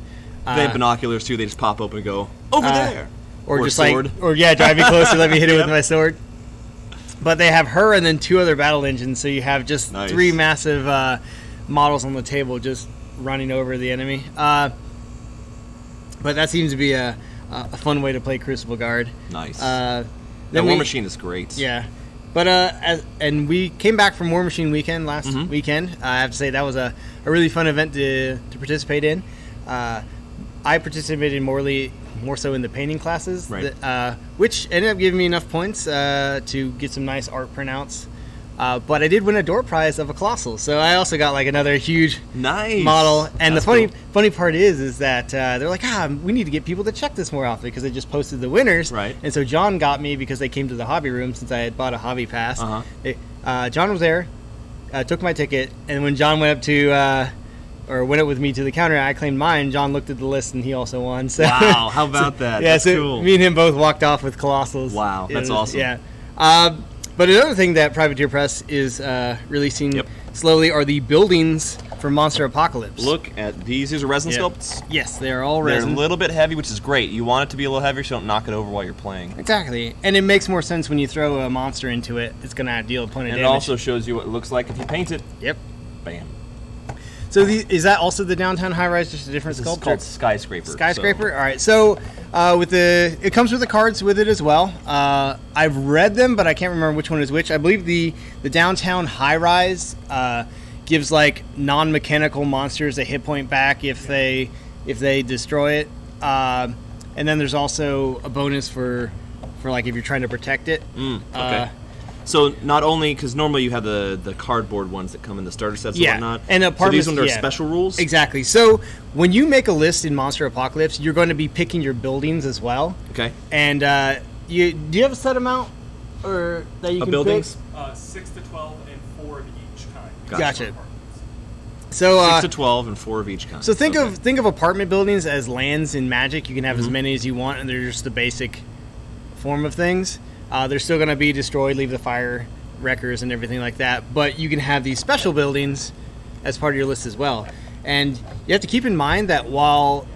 They have binoculars too. They just pop open and go, over there. Or just sword. Drive me closer, let me hit it with my sword. But they have her and then 2 other battle engines, so you have just 3 massive models on the table just running over the enemy. But that seems to be a fun way to play Crucible Guard. Nice. The Warmachine is great. Yeah. But and we came back from Warmachine weekend last weekend. I have to say that was a really fun event to participate in. I participated more so in the painting classes, which ended up giving me enough points to get some nice art printouts. But I did win a door prize of a Colossal, so I also got like another huge model. And the funny part is that they're like, we need to get people to check this more often because they just posted the winners. Right. And so John got me because they came to the hobby room since I had bought a hobby pass. John was there, took my ticket, and when John went up to went up with me to the counter, I claimed mine. John looked at the list and he also won. So, wow, how about that? Yeah, that's cool. Me and him both walked off with Colossals. Wow, that's awesome. Yeah. But another thing that Privateer Press is releasing slowly are the buildings for Monster Apocalypse. Look at these. These are resin sculpts? Yes, they are all resin. They're a little bit heavy, which is great. You want it to be a little heavier so you don't knock it over while you're playing. Exactly. And it makes more sense when you throw a monster into it. It's going to deal a point of damage. And it also shows you what it looks like if you paint it. Yep. Bam. So is that also the downtown high-rise, just a different sculpture? It's called Skyscraper. Skyscraper? All right. So it comes with the cards with it as well. I've read them, but I can't remember which one is which. I believe the downtown high-rise gives like non-mechanical monsters a hit point back if they destroy it. And then there's also a bonus for like if you're trying to protect it. Okay. So not only, because normally you have the cardboard ones that come in the starter sets and whatnot. And so these ones are special rules? Exactly. So when you make a list in Monster Apocalypse, you're going to be picking your buildings as well. Okay. And do you have a set amount or that you can buildings? pick? 6 to 12 and 4 of each kind. Gotcha. So 6 to 12 and 4 of each kind. So think of apartment buildings as lands in Magic. You can have as many as you want, and they're just the basic form of things. They're still going to be destroyed, leave the fire wreckers and everything like that. But you can have these special buildings as part of your list as well. And you have to keep in mind that while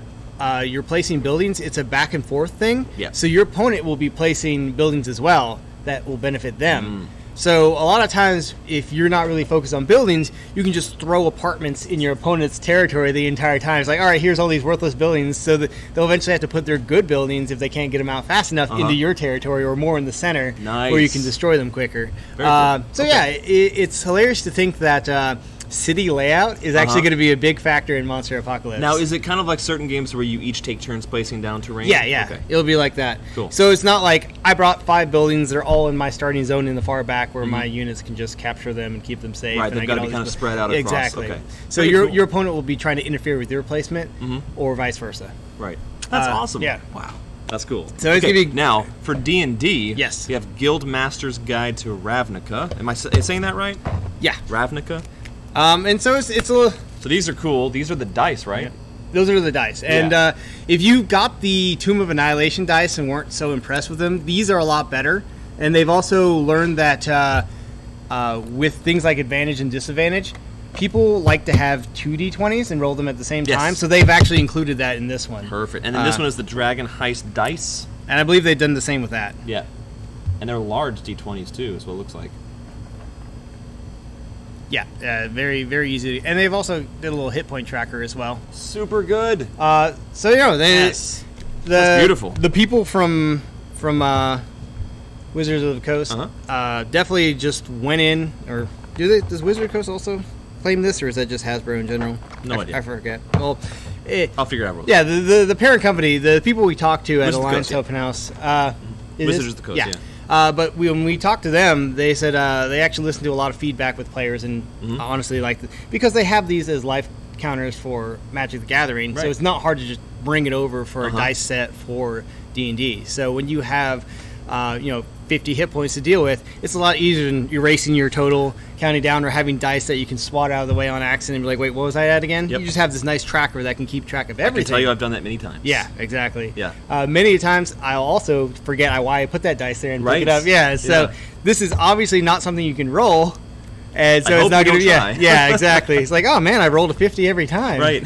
you're placing buildings, it's a back and forth thing. Yeah. So your opponent will be placing buildings as well that will benefit them. So a lot of times, if you're not really focused on buildings, you can just throw apartments in your opponent's territory the entire time. It's like, all right, here's all these worthless buildings. So they'll eventually have to put their good buildings, if they can't get them out fast enough, into your territory or more in the center, where you can destroy them quicker. So yeah, it's hilarious to think that city layout is actually going to be a big factor in Monster Apocalypse. Now, is it kind of like certain games where you each take turns placing down terrain? Yeah. Okay. It'll be like that. Cool. So it's not like I brought 5 buildings, they're all in my starting zone in the far back where my units can just capture them and keep them safe. Right, they've got to be kind of spread out across. Exactly. Okay. So Very your opponent will be trying to interfere with your placement or vice versa. Right. That's awesome. Yeah. Wow. That's cool. So it's gonna be now for D&D. Yes. We have Guild Master's Guide to Ravnica. Am I saying that right? Yeah. Ravnica. And so it's a little. So these are cool. These are the dice, right? Yeah. Those are the dice. And if you got the Tomb of Annihilation dice and weren't so impressed with them, these are a lot better. And they've also learned that with things like advantage and disadvantage, people like to have 2 d20s and roll them at the same time. So they've actually included that in this one. Perfect. And then this one is the Dragon Heist dice. And I believe they've done the same with that. Yeah. And they're large d20s too, is what it looks like. Yeah, very, very easy. And they've also did a little hit point tracker as well. Super good. So, you know, That's beautiful. The people from Wizards of the Coast definitely just went in, or does Wizards of the Coast also claim this, or is that just Hasbro in general? No idea. I forget. Well, I'll figure it out. Yeah, the parent company, the people we talked to at Wizards of the Alliance Coast, Open House. Wizards of the Coast, yeah. But when we talked to them, they said they actually listened to a lot of feedback with players, and honestly, because they have these as life counters for Magic the Gathering, so it's not hard to just bring it over for a dice set for D&D. So when you have 50 hit points to deal with, it's a lot easier than erasing your total, counting down, or having dice that you can swat out of the way on accident and be like, wait, what was I at again? Yep. You just have this nice tracker that can keep track of everything. I can tell you I've done that many times. Yeah, exactly. Yeah. Many times I'll also forget why I put that dice there and pick it up. Yeah, so this is obviously not something you can roll. And so it's not going to be. Yeah, exactly. It's like, oh man, I rolled a 50 every time. Right.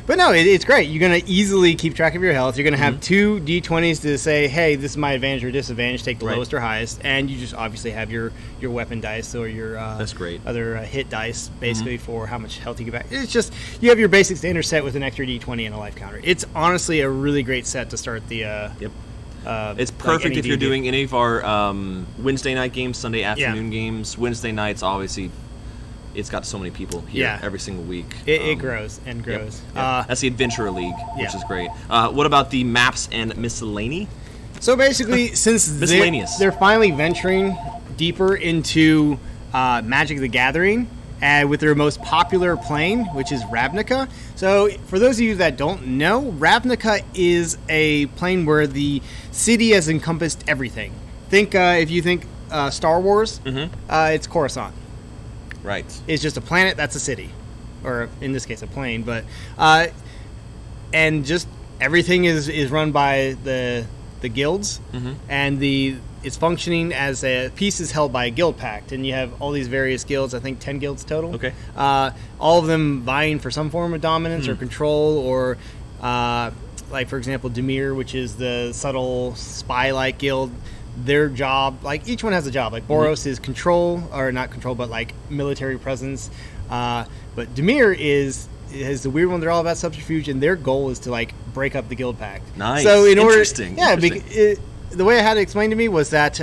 But no, it's great. You're going to easily keep track of your health. You're going to have 2 d20s to say, hey, this is my advantage or disadvantage. Take the lowest or highest. And you just obviously have your weapon dice or your That's great. other hit dice, basically, for how much health you get back. It's just, you have your basic standard set with an extra d20 and a life counter. It's honestly a really great set to start the... it's perfect if you're doing any of our Wednesday night games, Sunday afternoon games. Wednesday nights, obviously... It's got so many people here every single week. It grows and grows. Yep. That's the Adventurer League, which is great. What about the maps and miscellany? So basically, since they're finally venturing deeper into Magic the Gathering, and with their most popular plane, which is Ravnica. So for those of you that don't know, Ravnica is a plane where the city has encompassed everything. If you think Star Wars, it's Coruscant. Right. It's just a planet that's a city, or in this case a plane. But and just everything is run by the guilds, and it's functioning as a piece is held by a guild pact, and you have all these various guilds. I think 10 guilds total. Okay. All of them vying for some form of dominance or control, or like for example, Dimir, which is the subtle spy-like guild. Their job, like each one has a job. Like Boros is control, or not control, but like military presence. But Dimir is the weird one. They're all about subterfuge, and their goal is to like break up the guild pact. Nice. So Interesting. The way I had it explained to me was that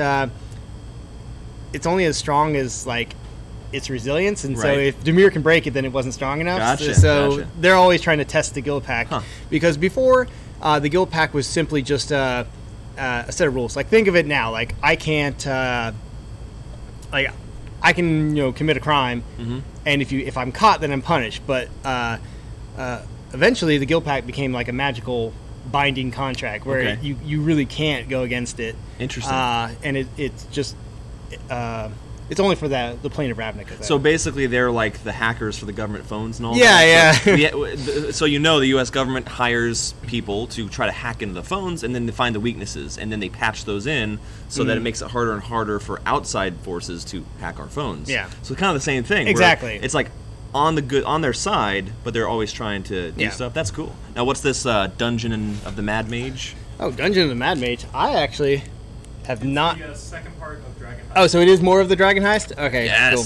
it's only as strong as like its resilience, and so if Dimir can break it, then it wasn't strong enough. Gotcha. They're always trying to test the guild pact, because before the guild pact was simply just a set of rules. Like think of it now. Like I can't, I can commit a crime, and if I'm caught, then I'm punished. But eventually, the guild pact became like a magical binding contract where you really can't go against it. Interesting. And it's just it's only for the plane of Ravnica. So basically, they're like the hackers for the government phones and all that. So the U.S. government hires people to try to hack into the phones, and then they find the weaknesses, and then they patch those in so that it makes it harder and harder for outside forces to hack our phones. Yeah. So kind of the same thing. Exactly. It's like on their side, but they're always trying to do stuff. That's cool. Now, what's this Dungeon of the Mad Mage? Oh, Dungeon of the Mad Mage. I actually have not. The second part of Dragon Heist. Oh, so it is more of the Dragon Heist? Okay, yes. Cool.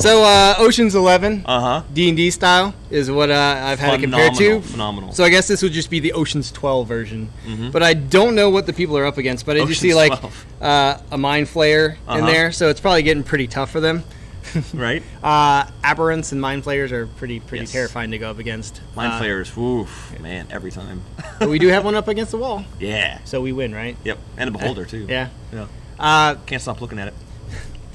So Ocean's 11, Uh-huh. D&D style, is what I've had it compared to. Phenomenal. So I guess this would just be the Ocean's 12 version. Mm-hmm. But I don't know what the people are up against. But I just see like a Mind Flayer in there, so it's probably getting pretty tough for them. Right? Aberrants and Mind Flayers are pretty Yes. terrifying to go up against. Mind Flayers, oof, man, every time. But we do have one up against the wall. Yeah. So we win, right? Yep, and a Beholder, too. Yeah. Can't stop looking at it.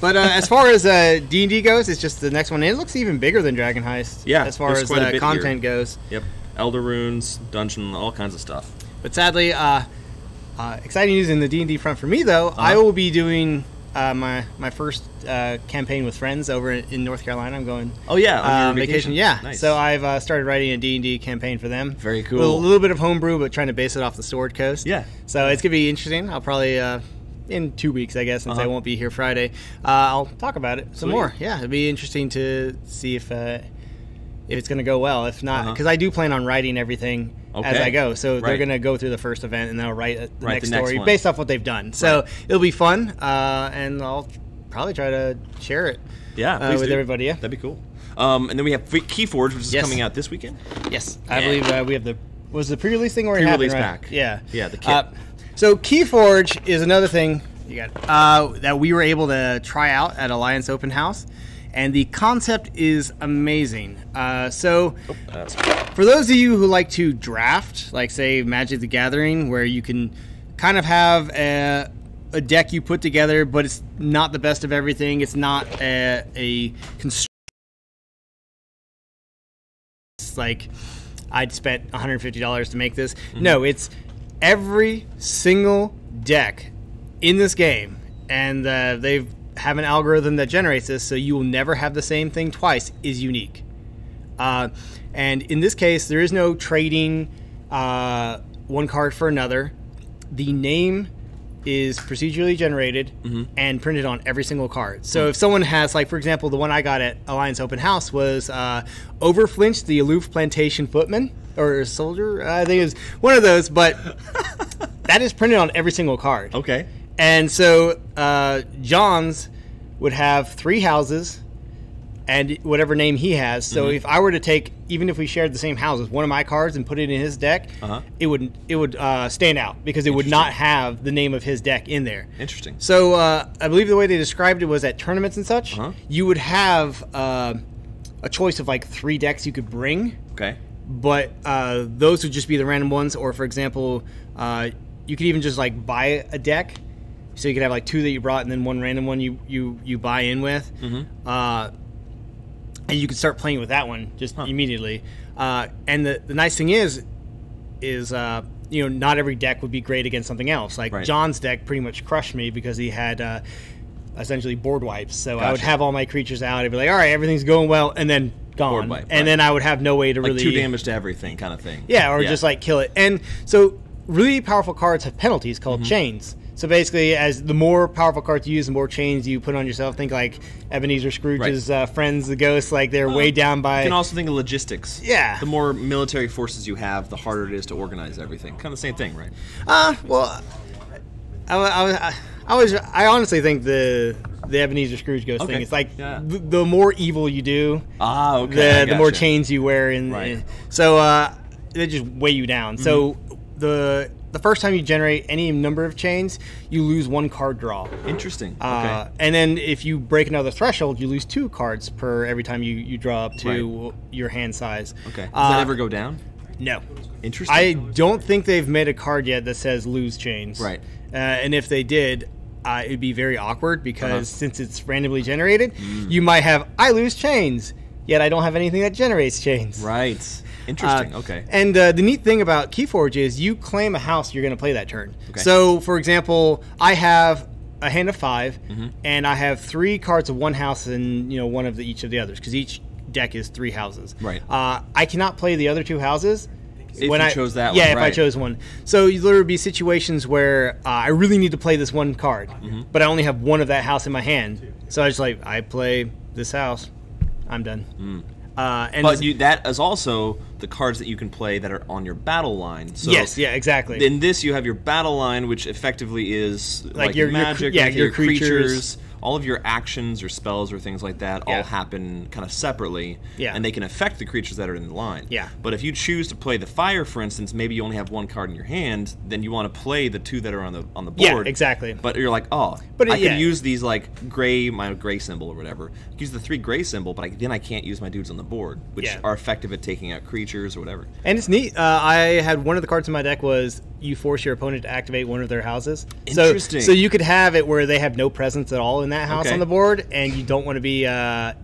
But as far as D&D goes, it's just the next one. It looks even bigger than Dragon Heist. Yeah, as far there's as quite a bit content here. goes. Yep, Elder Runes, Dungeon, all kinds of stuff. But sadly, exciting news in the D&D front for me, though. I will be doing my first campaign with friends over in North Carolina. I'm going on your vacation. Yeah, Yeah, nice. so I've started writing a D&D campaign for them. Very cool. A little bit of homebrew, but trying to base it off the Sword Coast. Yeah. So it's going to be interesting. I'll probably, in 2 weeks, I guess, since I won't be here Friday, I'll talk about it some Sweet. more. Yeah, it'd be interesting to see if it's going to go well. If not, because I do plan on writing everything as I go. So they're going to go through the first event and they'll write the next story one. based off what they've done. So it'll be fun, and I'll probably try to share it with everybody. Yeah, that'd be cool. And then we have Keyforge, which is coming out this weekend. Yes, I believe we have was the pre-release thing already Pre-release happened, right? pack. Yeah, Yeah, the kit. So Keyforge is another thing you got that we were able to try out at Alliance Open House, and the concept is amazing. For those of you who like to draft, like say Magic the Gathering, where you can kind of have a deck you put together, but it's not the best of everything. It's not a like I'd spent $150 to make this. Mm-hmm. No, it's every single deck in this game, and they have an algorithm that generates this, so you will never have the same thing twice, is unique. And in this case, there is no trading one card for another. The name is procedurally generated and printed on every single card. So if someone has, like, for example, the one I got at Alliance Open House was Overflinch, the Aloof Plantation Footman, or Soldier, I think it was one of those, but that is printed on every single card. Okay. And so John's would have 3 houses and whatever name he has. So if I were to take, even if we shared the same houses, one of my cards and put it in his deck, it would stand out because it would not have the name of his deck in there. Interesting. So I believe the way they described it was at tournaments and such, you would have a choice of like 3 decks you could bring. Okay. But those would just be the random ones. Or for example, you could even just like buy a deck. So you could have like 2 that you brought and then one random one you buy in with. And you can start playing with that one just immediately. And the nice thing is not every deck would be great against something else. Like John's deck pretty much crushed me because he had essentially board wipes. So I would have all my creatures out. I'd be like, all right, everything's going well, and then gone. Board wipe, and then I would have no way to like really 2 damage to everything kind of thing. Yeah, or just like kill it. And so really powerful cards have penalties called chains. So basically, as the more powerful cards you use, the more chains you put on yourself. Think like Ebenezer Scrooge's friends, the ghosts, like they're way down by... You can also think of logistics. Yeah. The more military forces you have, the harder it is to organize everything. Kind of the same thing, right? Well, I honestly think the Ebenezer Scrooge ghost thing, it's like the more evil you do, the more chains you wear. So they just weigh you down. So the first time you generate any number of chains, you lose 1 card draw. Interesting. Okay. And then if you break another threshold, you lose 2 cards per every time you draw up to your hand size. Okay. Does that ever go down? No. Interesting. I don't think they've made a card yet that says lose chains. Right. And if they did, it'd be very awkward because since it's randomly generated, you might have, I lose chains, yet I don't have anything that generates chains. Right. Interesting. Okay. And the neat thing about Keyforge is you claim a house you're going to play that turn. Okay. So, for example, I have a hand of 5, and I have 3 cards of one house and one of each of the others because each deck is 3 houses. Right. I cannot play the other 2 houses. If you chose that one. Yeah, if I chose one. So there would be situations where I really need to play this one card, but I only have one of that house in my hand. So I play this house. I'm done. But that is also the cards that you can play that are on your battle line. So yes, yeah, exactly. In this, you have your battle line, which effectively is like your magic, your creatures, all of your actions or spells or things like that all happen kind of separately, and they can affect the creatures that are in the line. But if you choose to play the fire, for instance, maybe you only have one card in your hand, then you want to play the 2 that are on the board. Yeah, exactly. But you're like, oh, but I can use these like my gray symbol or whatever. Use the 3 gray symbol, but then I can't use my dudes on the board, which are effective at taking out creatures or whatever. And it's neat. I had one of the cards in my deck was you force your opponent to activate one of their houses. Interesting. So you could have it where they have no presence at all in that house on the board, and you don't want to be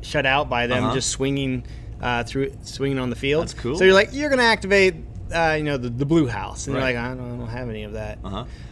shut out by them just swinging on the field. That's cool. So you're like, you're going to activate the blue house, and you're like, I don't have any of that.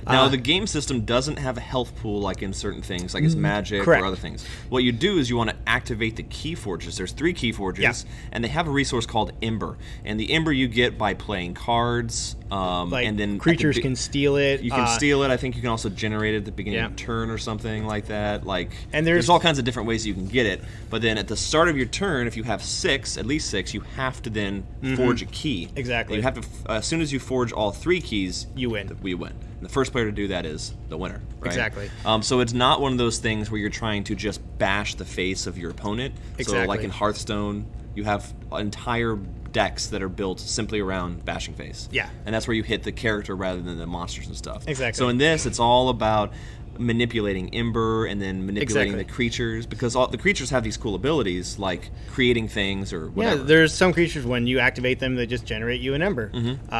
Now the game system doesn't have a health pool like in certain things, like it's Magic or other things. What you do is you want to activate the Keyforges. There's 3 Keyforges, and they have a resource called Ember, and the Ember you get by playing cards. And then creatures can steal it. You can steal it. I think you can also generate it at the beginning of your turn or something like that. And there's all kinds of different ways you can get it. But then at the start of your turn, if you have at least six, you have to then forge a key. Exactly. You have to as soon as you forge all 3 keys, you win. We win. And the first player to do that is the winner. Right? Exactly. So it's not one of those things where you're trying to just bash the face of your opponent. Exactly. So like in Hearthstone, you have entire decks that are built simply around bashing face. Yeah. And that's where you hit the character rather than the monsters and stuff. Exactly. So in this, it's all about manipulating Ember and then manipulating the creatures, because the creatures have these cool abilities like creating things or whatever. Yeah, there's some creatures when you activate them, they just generate you an Ember.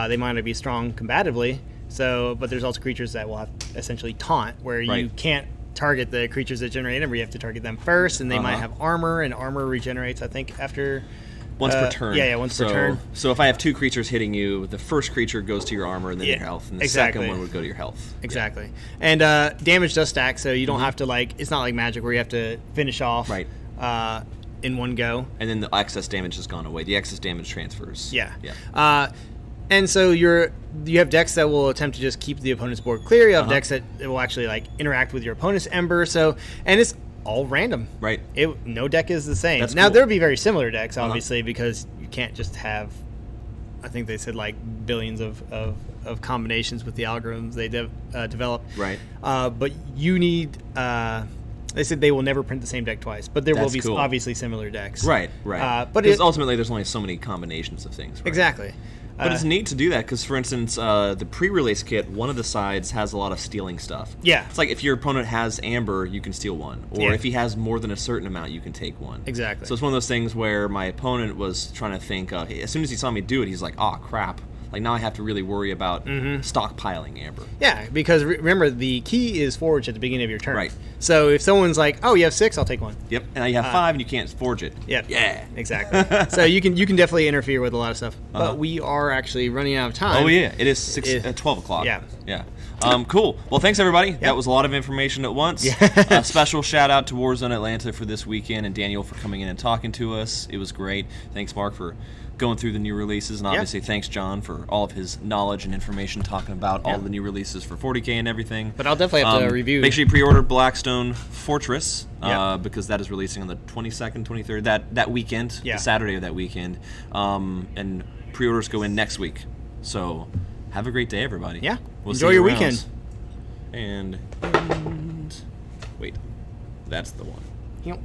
They might not be strong combatively, but there's also creatures that will have essentially taunt, where you can't target the creatures that generate Ember. You have to target them first, and they might have armor, and armor regenerates, I think, after... Once per turn. Yeah, once per turn. So if I have 2 creatures hitting you, the first creature goes to your armor and then your health, and the second one would go to your health. Exactly. And damage does stack, so you don't have to, it's not like Magic where you have to finish off in one go. And then the excess damage has gone away. The excess damage transfers. Yeah. And so you have decks that will attempt to just keep the opponent's board clear. You have decks that will actually interact with your opponent's Ember. And it's all random. Right. No deck is the same. That's now cool. There'll be very similar decks, obviously, because you can't just have, I think they said billions of combinations with the algorithms they develop. Right. But you need. They said they will never print the same deck twice, but there will be obviously similar decks. Right. But because ultimately, there's only so many combinations of things. Right? Exactly. But it's neat to do that because, for instance, the pre-release kit, one of the sides has a lot of stealing stuff. Yeah. It's like if your opponent has Amber, you can steal one. Or if he has more than a certain amount, you can take one. Exactly. So it's one of those things where my opponent was trying to think, as soon as he saw me do it, he's like, oh, crap. Now I have to really worry about stockpiling Amber. Yeah, because remember, the key is forged at the beginning of your turn. Right. So if someone's like, oh, you have 6, I'll take one. Yep. And now you have 5 and you can't forge it. Yep. Yeah. Exactly. So you can definitely interfere with a lot of stuff. But we are actually running out of time. Oh, yeah. It is 12 o'clock. Yeah. Yeah. Cool. Well, thanks, everybody. Yep. That was a lot of information at once. Yeah. Special shout-out to Warzone Atlanta for this weekend, and Daniel for coming in and talking to us. It was great. Thanks, Mark, for going through the new releases, and obviously thanks John for all of his knowledge and information talking about all the new releases for 40K and everything. But I'll definitely have to review. Make sure you pre-order Blackstone Fortress because that is releasing on the 22nd, 23rd, that weekend, the Saturday of that weekend, and pre-orders go in next week. So have a great day, everybody. Yeah. We'll enjoy your weekend. And wait, that's the one. Yep.